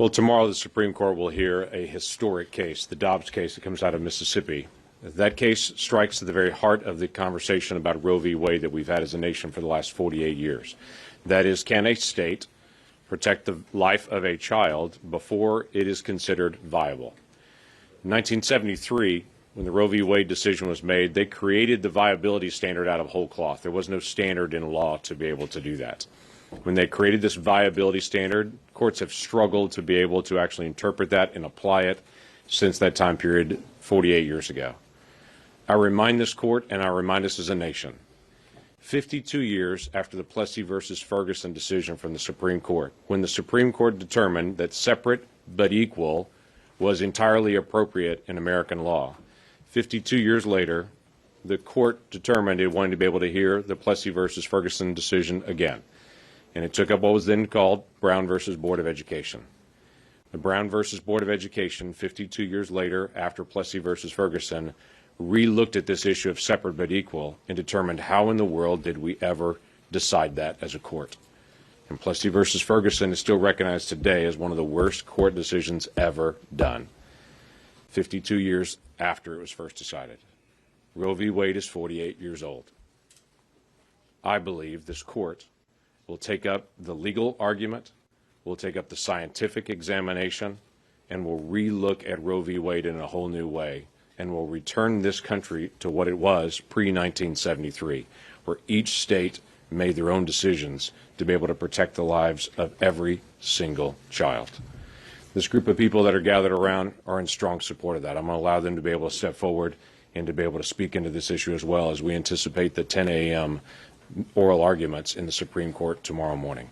Well, tomorrow the Supreme Court will hear a historic case, the Dobbs case that comes out of Mississippi. That case strikes at the very heart of the conversation about Roe v. Wade that we've had as a nation for the last 48 years. That is, can a state protect the life of a child before it is considered viable? In 1973, when the Roe v. Wade decision was made, they created the viability standard out of whole cloth. There was no standard in law to be able to do that. When they created this viability standard, courts have struggled to be able to actually interpret that and apply it since that time period 48 years ago. I remind this court, and I remind us as a nation, 52 years after the Plessy versus Ferguson decision from the Supreme Court, when the Supreme Court determined that separate but equal was entirely appropriate in American law, 52 years later, the court determined it wanted to be able to hear the Plessy versus Ferguson decision again. And it took up what was then called Brown versus Board of Education. The Brown versus Board of Education, 52 years later, after Plessy versus Ferguson, re-looked at this issue of separate but equal and determined how in the world did we ever decide that as a court. And Plessy versus Ferguson is still recognized today as one of the worst court decisions ever done, 52 years after it was first decided. Roe v. Wade is 48 years old. I believe this court will take up the legal argument, will take up the scientific examination, and will re-look at Roe v. Wade in a whole new way, and will return this country to what it was pre-1973, where each state made their own decisions to be able to protect the lives of every single child. This group of people that are gathered around are in strong support of that. I'm going to allow them to be able to step forward and to be able to speak into this issue as well as we anticipate the 10 a.m. oral arguments in the Supreme Court tomorrow morning.